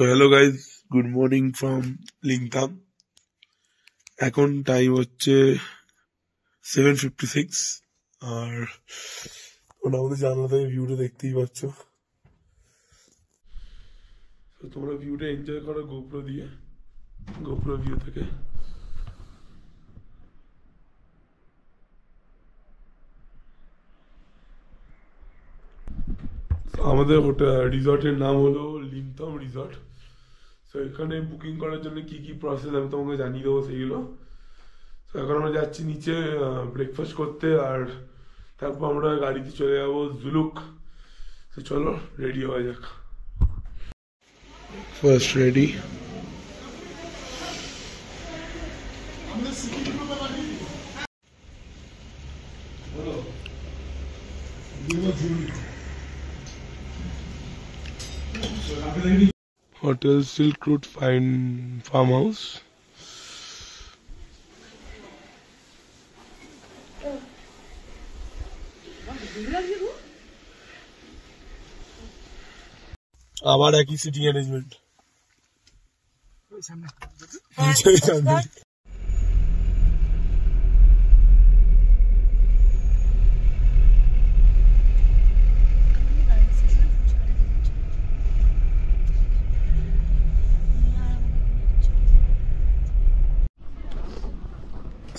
hello guys, good morning from Lintham. এখন time হচ্ছে 7:56 আর তোমরা আমাদের জানলা থেকে ভিউটা দেখতেই পাচ্ছ। তো তোমরা ভিউটা এনজয় করো গোপ্রো ভিউ থেকে। আমাদের রিসর্টের নাম হলো লিনথাম রিসর্ট। তো এখানে বুকিং করার জন্য কি কি প্রসেস আমি তোমাকে জানিয়ে দেবো সেইগুলো। তো এখন আমরা যাচ্ছি নিচে ব্রেকফাস্ট করতে, আর তারপর আমরা গাড়িতে চলে যাবো জুলুক। তো চলো রেডি হওয়া যাক। First ready. Hotel Silk Road Farmhouse. আবার একই সিটিং অ্যারেঞ্জমেন্ট।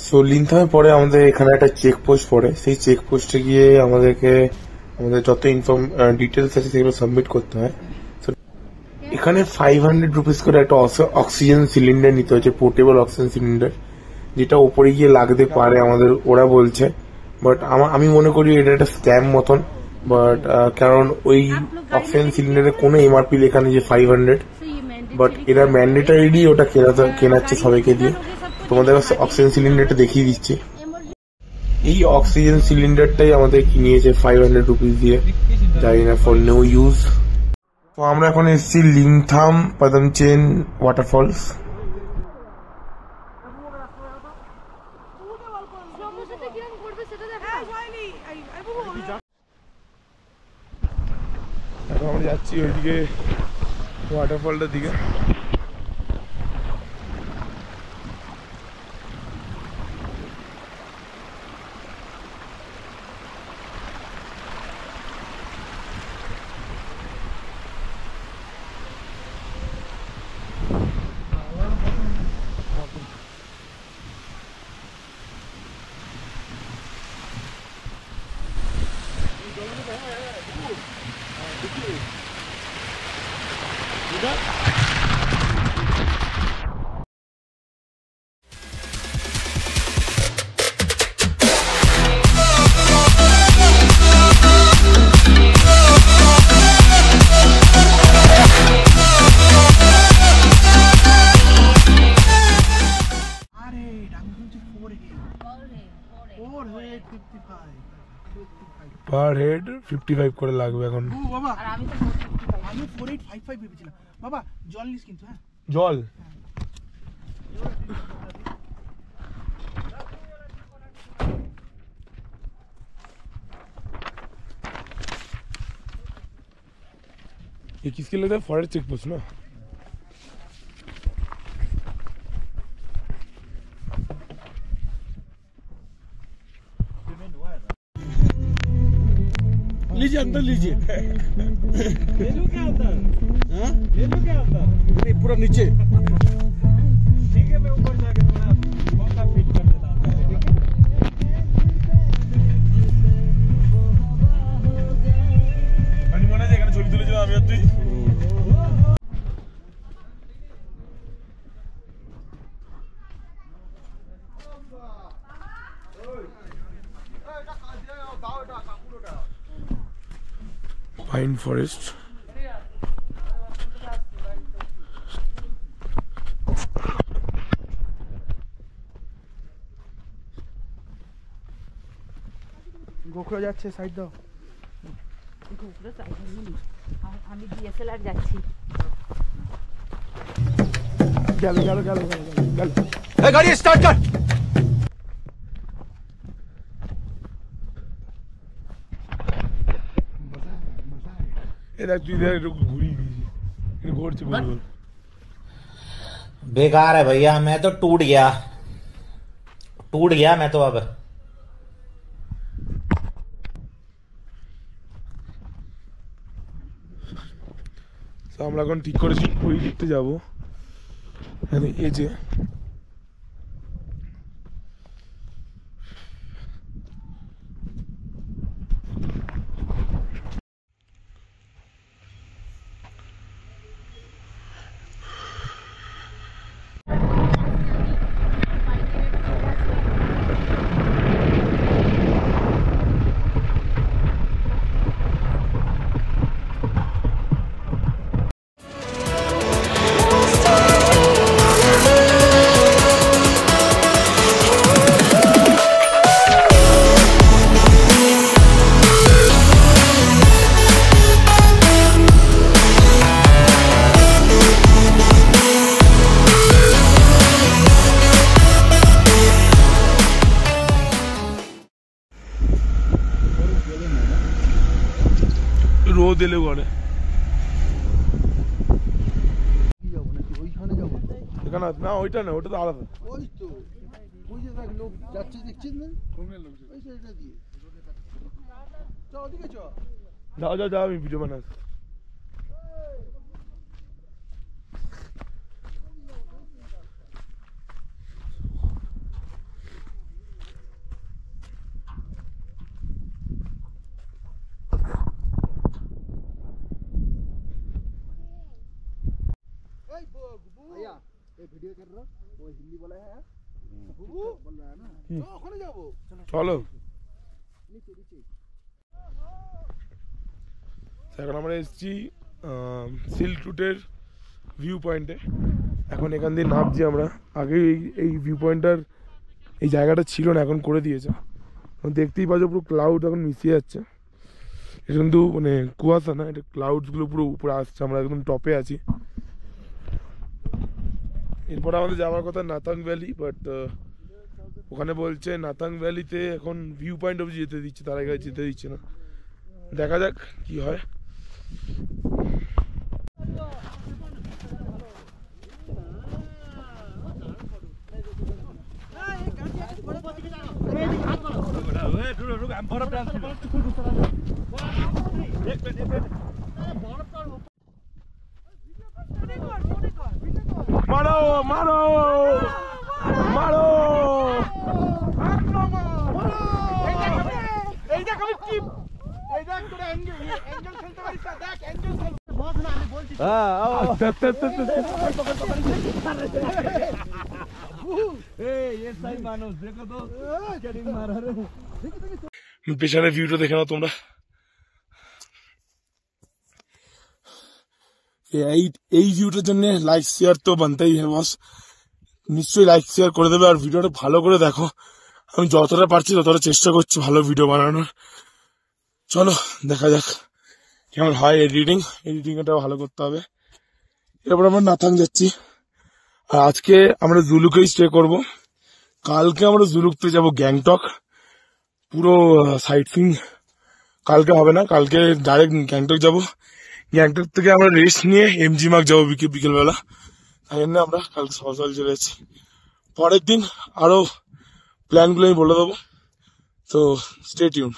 সো লিনথামের পরে আমাদের এখানে একটা চেকপোস্ট পড়ে, সেই চেকপোস্টে গিয়ে আমাদের যত ডিটেলস আছে সেগুলো সাবমিট করতে হয়। এখানে 500 রুপিস করে একটা অক্সিজেন সিলিন্ডার নিতে হচ্ছে, পোর্টেবল অক্সিজেন সিলিন্ডার, যেটা উপরে গিয়ে লাগতে পারে আমাদের ওরা বলছে। বাট আমি মনে করি এটা একটা স্ক্যাম মতন। বাট কারণ ওই অক্সিজেন সিলিন্ডারে কোনো এমআরপি লেখা নেই যে 500, বাট এরা ম্যান্ডেটারিলি ওটা কেনাচ্ছে সবাইকে দিয়ে। তোমাদের কাছে অক্সিজেন সিলিন্ডারটা দেখিয়ে দিচ্ছি। এই অক্সিজেন সিলিন্ডারটাই আমাদের কিনিয়েছে 500 রুপিস দিয়ে, জানি না ফর নো ইউজ। তো আমরা এখন এসেছি লিনথাম পাদামচেন ওয়াটারফলস। এখন আমরা যাচ্ছি ওইদিকে ওয়াটারফলটার দিকে। পার হেড 55 করে লাগবে এখন। বাবা আমি 4855 ভেবেছিলাম। বাবা জল নিস কিন্তু। হ্যাঁ জল। ये किसके लिए था? फॉरेस्ट चेक पोस्ट ना। लीजिए अंदर लीजिए। ले लो क्या अंदर? हाँ ले लो क्या अंदर? नहीं पूरा नीचे। ठीक है मैं ऊपर जाके थोड़ा पंखा फिट कर देता हूँ। ठीक है पानी মনে আছে এখানে ছবি তুলেছিলাম আমি আর তুই। Pine forest. গোখরো যাচ্ছে, সাইড দাও। গোখরো সাইড দাও। আমি ডিএসএলআর যাচ্ছি। গেল। এই গাড়ি স্টার্ট কর। এ দেখ তুই দেখ ঘুরি ঘুরছে গোল গোল। बेकार है भैया, मैं तो टूट गया मैं तो अब। আমরা এখন ঠিক করেছি ওই দিকতে যাবো। এই যে রোদ এলে ঘরে এখানে না, ওইটা না, ওটা তো আলাদা। ওই তো ওই যে লোক যাচ্ছে দেখছেন না, কোনের লোক ওই সাইডটা দিয়ে যাও, ওদিকে যাও, যাও যাও যাও, আমি ভিডিও বানাচ্ছি। চলো এখন আমরা এসেছি সিল্ক রুটের ভিউ পয়েন্টে। এখন এখান দিয়ে নামছি আমরা। আগে এই ভিউ পয়েন্টটার এই জায়গাটা ছিল না, এখন করে দিয়েছে। দেখতেই পাচ্ছ পুরো ক্লাউড এখন মিশিয়ে যাচ্ছে। এটা কিন্তু মানে কুয়াশা না, এটা ক্লাউডসগুলো পুরো উপরে আসছে, আমরা একদম টপে আছি। এরপর আমাদের যাওয়ার কথা নাথাং ভ্যালি, বাট ওখানে বলছে নাথাং ভ্যালিতে এখন ভিউ পয়েন্ট অবধি যেতে দিচ্ছে, তার আগে যেতে দিচ্ছে না। দেখা যাক কি হয়। মারো মারো মারো, পেছনে ভিউটা দেখে নাও তোমরা। এই ভিউটার জন্য লাইক শেয়ার তো বানতেই হয় বস, নিশ্চয়ই লাইক শেয়ার করে দেবে আর ভিডিওটা ভালো করে দেখো। আমি যতটা পারছি ততটা চেষ্টা করছি ভালো ভিডিও বানানোর। চলো দেখা যাক কেমন হয়। এডিটিংটা ভালো করতে হবে। এরপর আমরা নাথাং যাচ্ছি, আর আজকে আমরা জুলুকেই স্টে করব। কালকে আমরা জুলুকতে যাব গ্যাংটক, পুরো সাইট সিইং কালকে হবে না, কালকে ডাইরেক্ট গ্যাংটক যাব। গ্যাংটক থেকে আমরা রেস্ট নিয়ে এমজি মার্গ যাবো বিকেলবেলা। তাই জন্য আমরা কালকে সকাল সকাল চলে যাচ্ছি। পরের দিন আরো প্ল্যানগুলো আমি বলে দেবো, তো স্টে টিউন।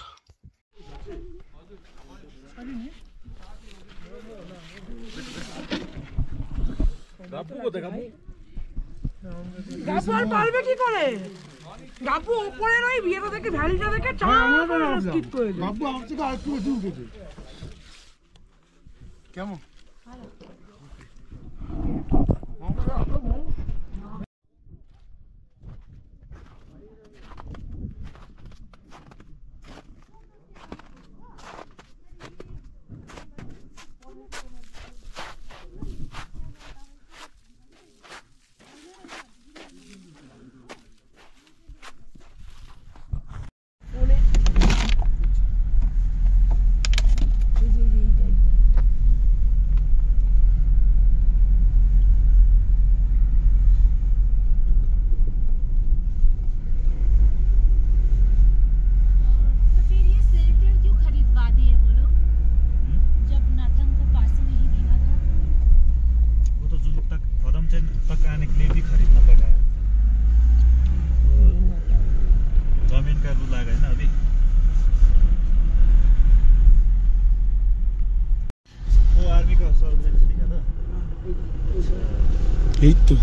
গাপু আর পারবে কি করে? গাপু উপরে নয়, ভিডিওটা দেখে ভ্যালিটা দেখে স্কিপ করে দিল। গাপু আমার থেকে আরেকটু বেশি উঠেছে। কেমন? किचन पकाने के लिए भी खरीदना पड़ा है। गवर्नमेंट का रूल आ गया ना अभी। वो आर्मी का सर्विलेंस दिखा था। यही तो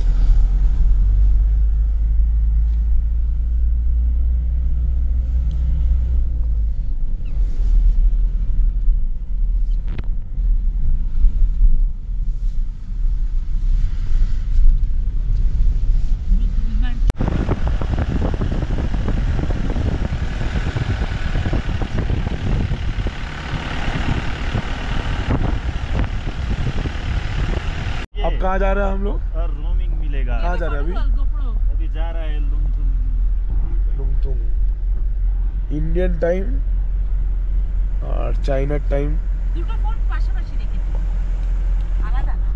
अब कहाँ जा रहे हैं हम लोग? और रोमिंग मिलेगा। कहाँ जा रहे हैं अभी? अभी जा रहा है लुंगथुंग। इंडियन टाइम और चाइना टाइम। দুটো ফোন পাশাপাশি রেখে দিন, আলাদা না।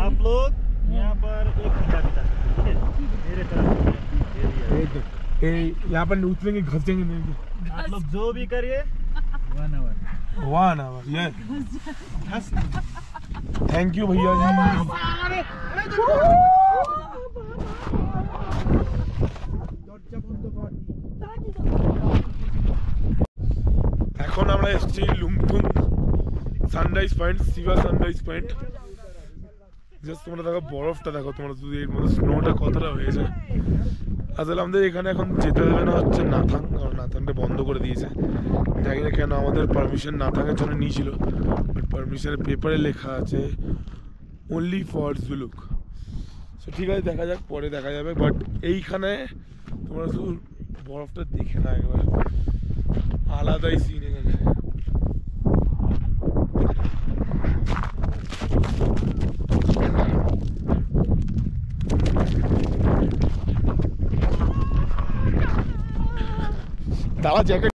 आप लोग यहाँ पर 1 घंटा बिता सकते हैं, ठीक है? मेरे तरफ यहाँ पर उतरेंगे घसेंगे नहीं। आप लोग जो भी करिए 1 आवर। 1 आवर ये थैंक यू भैया जी। এখন আমরা এসেছি Lungthung sunrise point, Siva sunrise point. Just তোমরা দেখো বরফটা দেখো, তোমরা যদি এর মধ্যে স্নোটা কতটা হয়েছে। আসলে আমাদের এখানে এখন যেতে দেবে না হচ্ছে নাথাং, কারণ নাথাংটা বন্ধ করে দিয়েছে। জানি না কেন, আমাদের পারমিশন নাথাংয়ের জন্য নিয়েছিল, বাট পারমিশনের পেপারে লেখা আছে অনলি ফর জুলুক। সো ঠিক আছে, দেখা যাক, পরে দেখা যাবে। বাট এইখানে তোমরা শুধু বরফটা দেখে না একবার, আলাদাই সিন এখানে। দাদা জ্যাকেট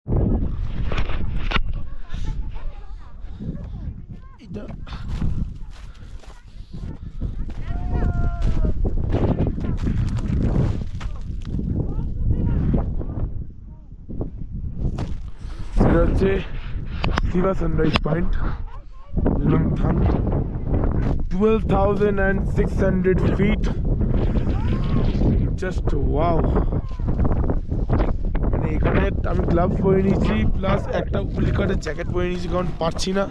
এটা হচ্ছে Siva sunrise point Lungthang, 12,600 feet। Just wow. মানে এখানে আমি গ্লাভস পরে নিয়েছি, প্লাস একটা উলিকাটের জ্যাকেট পরে নিয়েছি, কারণ পারছি না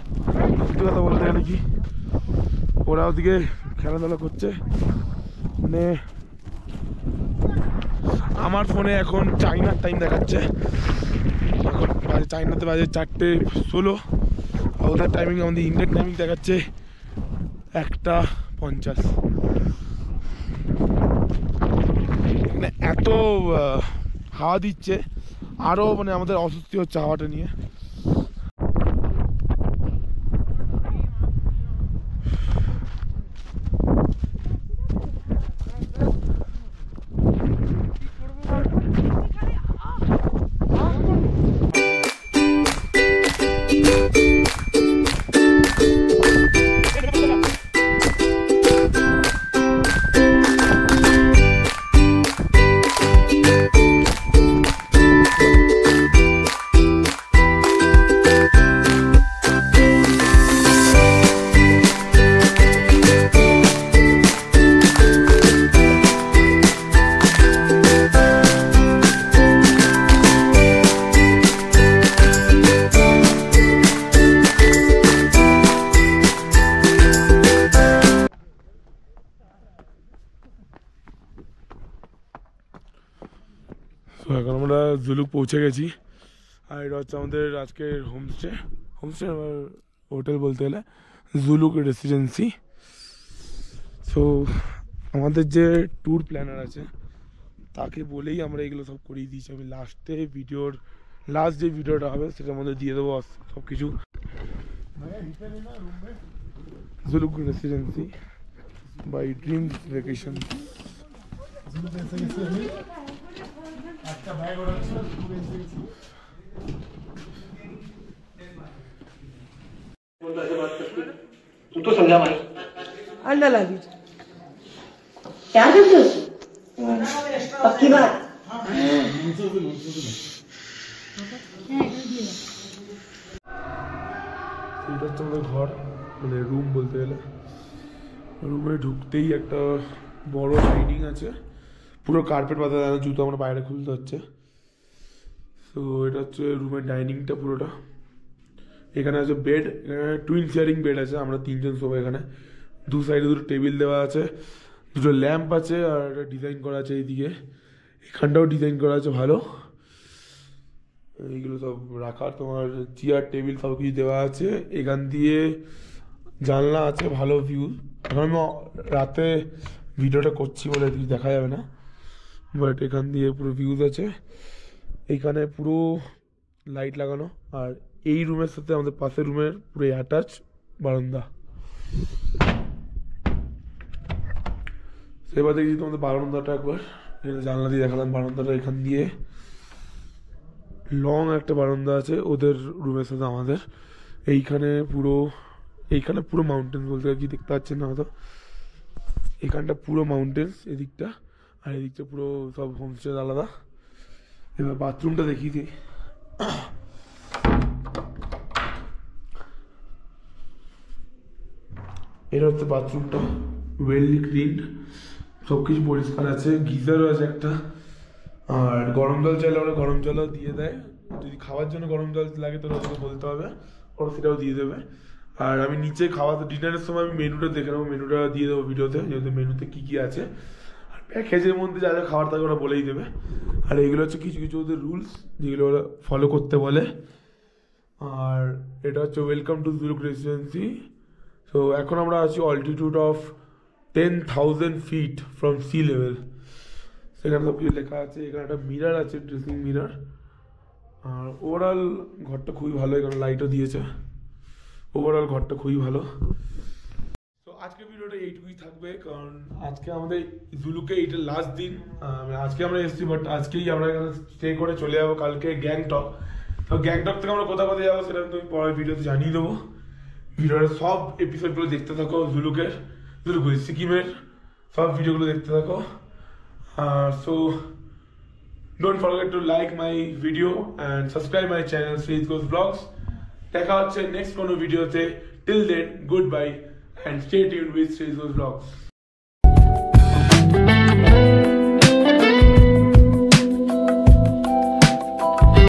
সত্যি কথা বলতে গেলে। কি ওরা ওদিকে খেলাধুলা করছে, মানে আমার ফোনে এখন চাইনার টাইম দেখাচ্ছে, এখন বাজে চাইনাতে বাজে 4:16, আর ওদের টাইমিং আমাদের ইন্ডিয়ান টাইমিং দেখাচ্ছে 1:50। এখানে এত হাওয়া দিচ্ছে, আরও মানে আমাদের অস্বস্তি হচ্ছে হাওয়াটা নিয়ে। তো এখন আমরা জুলুক পৌঁছে গেছি, আর এটা হচ্ছে আমাদের আজকের হোমস্টে হোটেল বলতে গেলে জুলুক রেসিডেন্সি। সো আমাদের যে ট্যুর প্ল্যানার আছে তাকে বলেই আমরা এগুলো সব করিয়ে দিয়েছি। আমি লাস্ট যে ভিডিওটা হবে সেটার মধ্যে দিয়ে দেবো সব কিছু। Zuluk residency by dreams vacation. तू तो समझा भाई। अंडा लगी क्या करते हो? पक्की बात। এটা হচ্ছে আমাদের ঘর, মানে রুম বলতে গেলে। রুমে ঢুকতেই একটা বড় ডাইনিং আছে, পুরো কার্পেট পাতা, জুতো আমরা বাইরে খুলতে হচ্ছে। তো এটা হচ্ছে রুমের ডাইনিংটা পুরোটা। এখানে আছে বেড, এখানে টুইন শেয়ারিং বেড আছে, আমরা 3 জন শোবো এখানে। দু সাইডে দুটো টেবিল দেওয়া আছে, দুটো ল্যাম্প আছে, আর একটা ডিজাইন করা আছে এইদিকে। এখানটাও ডিজাইন করা আছে ভালো। এইগুলো সব রাখার তোমার চেয়ার টেবিল সব কিছু দেওয়া আছে। এখান দিয়ে জানলা আছে, ভালো ভিউ। এখন আমি রাতে ভিডিওটা করছি বলে কিছু দেখা যাবে না, বাট এখান দিয়ে পুরো ভিউজ আছে। এইখানে পুরো লাইট লাগানো, আর এই রুমের সাথে আমাদের পাশের রুমের পুরো অ্যাটাচ বারান্দা। সেবার দেখছি তোমাদের বারান্দাটা একবার, এখানে জানলা দিয়ে দেখালাম বারান্দাটা। এখান দিয়ে লং একটা বারান্দা আছে ওদের রুমের সাথে আমাদের। এইখানে পুরো মাউন্টেন্স বলতে কি দেখতে পাচ্ছেন না হয়তো, এখানটা পুরো মাউন্টেন্স এদিকটা, আর এদিকটা পুরো সব হোমস্টে আলাদা। এবার বাথরুমটা দেখিয়ে দিই। এটা হচ্ছে বাথরুমটা, ওয়েললি ক্লিনড, সব কিছু পরিষ্কার আছে। গিজারও আছে একটা, আর গরম জল চাইলে ওরা গরম জলও দিয়ে দেয়। যদি খাওয়ার জন্য গরম জল লাগে তাহলে ওদেরকে বলতে হবে, ওরা সেটাও দিয়ে দেবে। আর আমি নিচে ডিনারের সময় আমি মেনুটা দেখে নেবো, মেনুটা দিয়ে দেবো ভিডিওতে, যেহেতু মেনুতে কী কী আছে। আর প্যাকেজের মধ্যে যা যা খাবার থাকে ওরা বলেই দেবে। আর এইগুলো হচ্ছে কিছু কিছু ওদের রুলস যেগুলো ওরা ফলো করতে বলে। আর এটা হচ্ছে welcome to Zuluk residency. So এখন আমরা আছি altitude of 10,000 feet from sea level. সেখানে সব কিছু লেখা আছে। এখানে একটা মিরার আছে, ড্রেসিং মিরার। আর ওভারঅল ঘরটা খুবই ভালো, এখানে লাইটও দিয়েছে। ওভারঅল ঘরটা খুবই ভালো। তো আজকে ভিডিওটা এইটুকুই থাকবে, কারণ আজকে আমাদের জুলুকে এইটা লাস্ট দিন। আজকে আমরা এসেছি, বাট আজকেই আমরা এখানে স্টে করে চলে যাবো কালকে গ্যাংটক। তো গ্যাংটক থেকে আমরা কোথায় কোথায় যাবো সেটা তুমি পরের ভিডিওতে জানিয়ে দেবো। ভিডিওর সব এপিসোডগুলো দেখতে থাকো, সিকিমের সব ভিডিওগুলো দেখতে থাকো। So don't forget to like my video and subscribe my channel Shreyas Ghosh Vlogs. দেখা হচ্ছে নেক্সট কোনো ভিডিওতে। Till then, goodbye and stay tuned with Shreyas Ghosh Vlogs.